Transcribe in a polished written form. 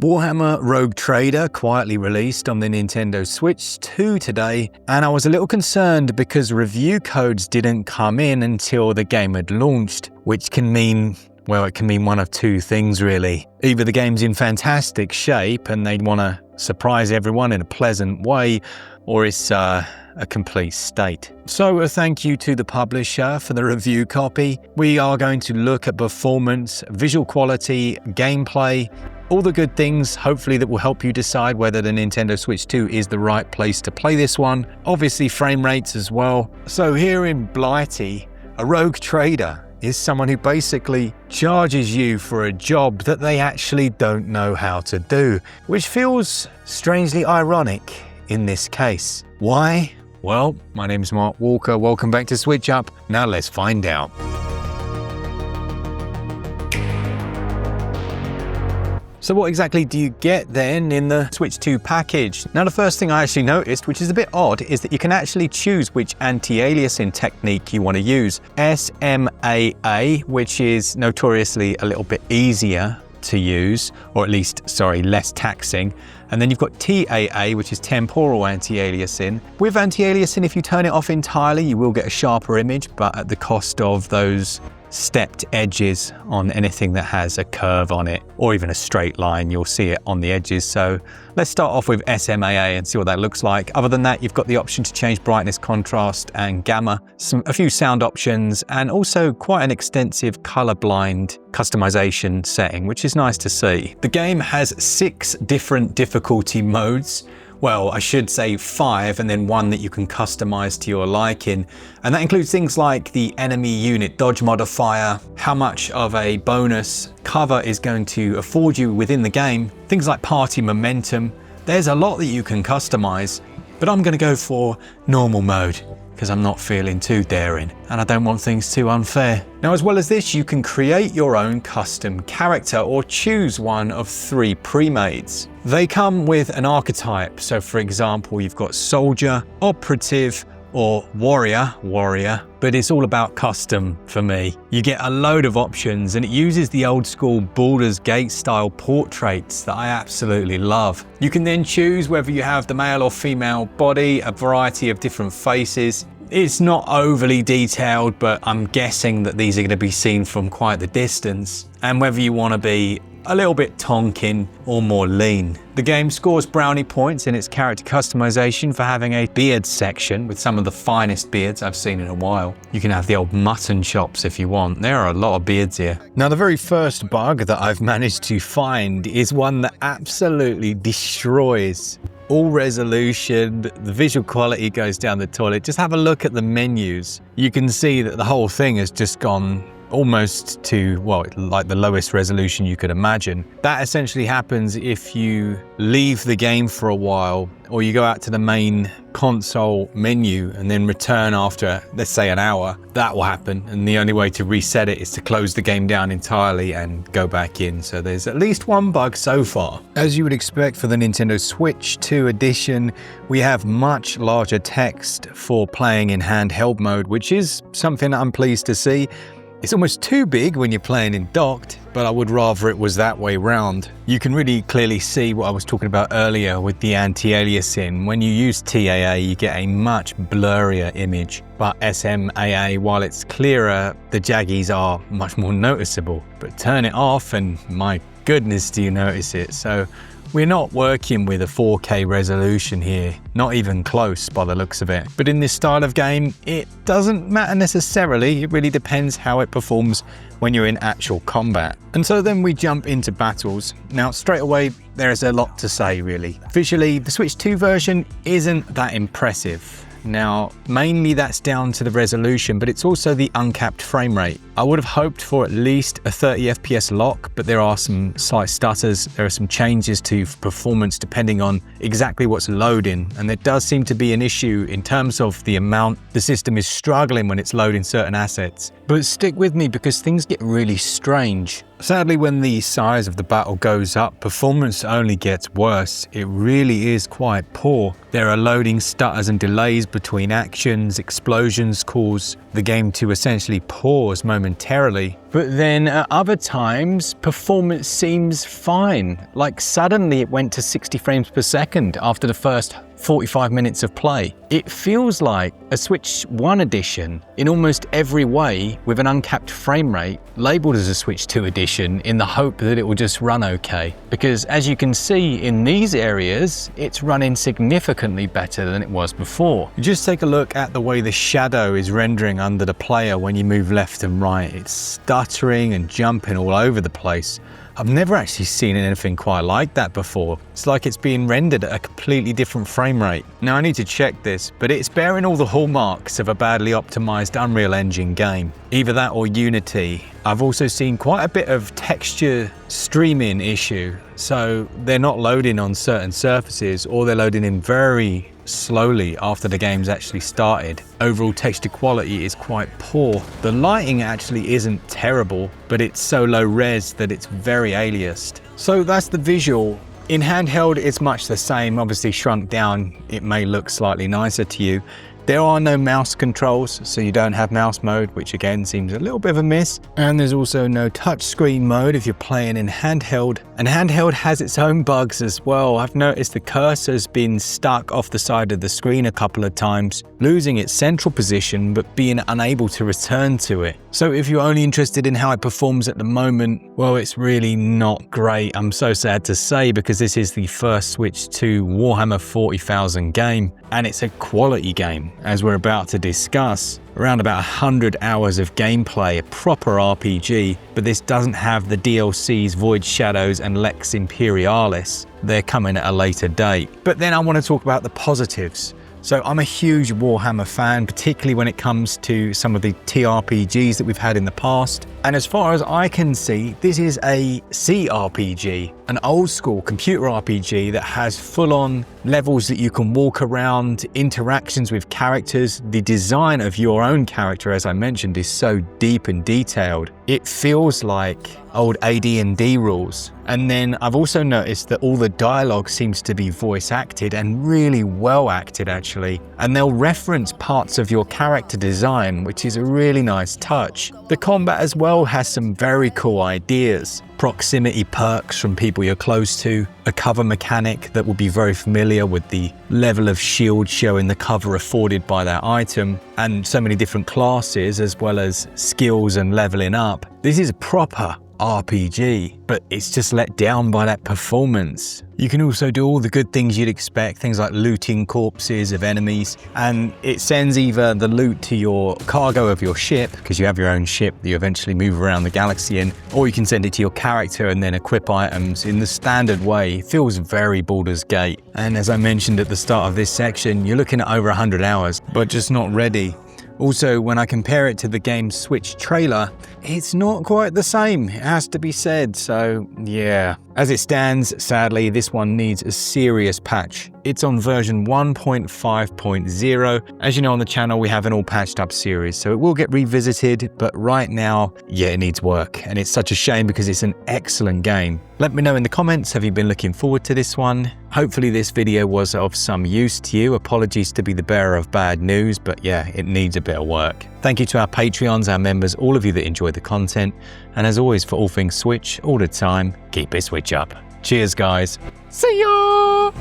Warhammer Rogue Trader quietly released on the Nintendo Switch 2 today, and I was a little concerned because review codes didn't come in until the game had launched, which can mean, well, it can mean one of two things really. Either the game's in fantastic shape and they'd want to surprise everyone in a pleasant way, or it's a complete state. So a thank you to the publisher for the review copy. We are going to look at performance, visual quality, gameplay, all the good things, hopefully, that will help you decide whether the Nintendo Switch 2 is the right place to play this one. Obviously frame rates as well. So here in Blighty, a rogue trader is someone who basically charges you for a job that they actually don't know how to do, which feels strangely ironic in this case. Why? Well, my name's Mark Walker, welcome back to SwitchUp. Now let's find out. So what exactly do you get then in the Switch 2 package? Now the first thing I actually noticed, which is a bit odd, is that you can actually choose which anti-aliasing technique you want to use. SMAA, which is notoriously a little bit easier to use, or at least, less taxing. And then you've got TAA, which is temporal anti-aliasing. With anti-aliasing, if you turn it off entirely, you will get a sharper image, but at the cost of those stepped edges on anything that has a curve on it, or even a straight line, you'll see it on the edges. So let's start off with SMAA and see what that looks like. Other than that, you've got the option to change brightness, contrast, and gamma, a few sound options, and also quite an extensive colorblind customization setting, which is nice to see. The game has 6 different difficulty modes. Well, I should say 5, and then 1 that you can customize to your liking. And that includes things like the enemy unit dodge modifier, how much of a bonus cover is going to afford you within the game, things like party momentum. There's a lot that you can customize, but I'm going to go for normal mode because I'm not feeling too daring and I don't want things too unfair. Now, as well as this, you can create your own custom character or choose one of 3 pre-mades. They come with an archetype. So for example, you've got soldier, operative, or warrior, but it's all about custom for me. You get a load of options and it uses the old school Baldur's Gate style portraits that I absolutely love. You can then choose whether you have the male or female body, a variety of different faces. It's not overly detailed, but I'm guessing that these are going to be seen from quite the distance, and whether you want to be a little bit tonkin or more lean. The game scores brownie points in its character customization for having a beard section with some of the finest beards I've seen in a while. You can have the old mutton chops if you want. There are a lot of beards here. Now, the very first bug that I've managed to find is one that absolutely destroys all resolution. The visual quality goes down the toilet. Just have a look at the menus. You can see that the whole thing has just gone almost to, well, like the lowest resolution you could imagine. That essentially happens if you leave the game for a while, or you go out to the main console menu and then return after, let's say, an hour. That will happen, and the only way to reset it is to close the game down entirely and go back in. So there's at least one bug so far. As you would expect for the Nintendo Switch 2 edition, we have much larger text for playing in handheld mode, which is something I'm pleased to see. It's almost too big when you're playing in docked, but I would rather it was that way round. You can really clearly see what I was talking about earlier with the anti-aliasing. When you use TAA, you get a much blurrier image, but SMAA, while it's clearer, the jaggies are much more noticeable. But turn it off and my goodness, do you notice it? So we're not working with a 4K resolution here, not even close by the looks of it. But in this style of game, it doesn't matter necessarily. It really depends how it performs when you're in actual combat. And so then we jump into battles. Now, straight away, there is a lot to say, really. Visually, the Switch 2 version isn't that impressive. Now, mainly that's down to the resolution, but it's also the uncapped frame rate. I would have hoped for at least a 30 FPS lock, but there are some slight stutters. There are some changes to performance depending on exactly what's loading, and there does seem to be an issue in terms of the amount the system is struggling when it's loading certain assets. But stick with me because things get really strange. Sadly, when the size of the battle goes up, performance only gets worse. It really is quite poor. There are loading stutters and delays between actions. Explosions cause the game to essentially pause momentarily. But then at other times, performance seems fine. Like suddenly it went to 60 frames per second after the first 45 minutes of play. It feels like a Switch 1 edition in almost every way, with an uncapped frame rate labeled as a Switch 2 edition in the hope that it will just run okay. Because as you can see in these areas, it's running significantly better than it was before. Just take a look at the way the shadow is rendering under the player when you move left and right. It's stuttering and jumping all over the place. I've never actually seen anything quite like that before. It's like it's being rendered at a completely different frame rate. Now I need to check this, but it's bearing all the hallmarks of a badly optimized Unreal Engine game. Either that or Unity. I've also seen quite a bit of texture streaming issue. So they're not loading on certain surfaces, or they're loading in very slowly after the game's actually started. Overall texture quality is quite poor. The lighting actually isn't terrible, but it's so low res that it's very aliased. So that's the visual. In handheld, it's much the same, obviously shrunk down. It may look slightly nicer to you. There are no mouse controls, so you don't have mouse mode, which again seems a little bit of a miss. And there's also no touchscreen mode if you're playing in handheld. And handheld has its own bugs as well. I've noticed the cursor's been stuck off the side of the screen a couple of times, losing its central position but being unable to return to it. So if you're only interested in how it performs at the moment, well, it's really not great. I'm so sad to say, because this is the first Switch 2 Warhammer 40,000 game, and it's a quality game, as we're about to discuss. Around about 100 hours of gameplay, a proper RPG, but this doesn't have the DLCs Void Shadows and Lex Imperialis. They're coming at a later date. But then I want to talk about the positives. So I'm a huge Warhammer fan, particularly when it comes to some of the TRPGs that we've had in the past. And as far as I can see, this is a CRPG, an old school computer RPG that has full-on levels that you can walk around, interactions with characters. The design of your own character, as I mentioned, is so deep and detailed. It feels like old AD&D rules. And then I've also noticed that all the dialogue seems to be voice acted, and really well acted actually. And they'll reference parts of your character design, which is a really nice touch. The combat as well has some very cool ideas. Proximity perks from people you're close to, a cover mechanic that will be very familiar with the level of shield showing the cover afforded by that item, and so many different classes as well as skills and leveling up. This is a proper RPG, but it's just let down by that performance. You can also do all the good things you'd expect, things like looting corpses of enemies, and it sends either the loot to your cargo of your ship, because you have your own ship that you eventually move around the galaxy in, or you can send it to your character and then equip items in the standard way. It feels very Baldur's Gate. And as I mentioned at the start of this section, you're looking at over 100 hours, but just not ready. Also, when I compare it to the game's Switch trailer, it's not quite the same, it has to be said, so yeah. As it stands, sadly, this one needs a serious patch. It's on version 1.5.0. As you know, on the channel, we have an all patched up series, so it will get revisited, but right now, yeah, it needs work. And it's such a shame because it's an excellent game. Let me know in the comments, have you been looking forward to this one? Hopefully this video was of some use to you. Apologies to be the bearer of bad news, but yeah, it needs a bit of work. Thank you to our Patreons, our members, all of you that enjoy the content. And as always, for all things Switch, all the time, keep it Switch up. Cheers, guys. See ya!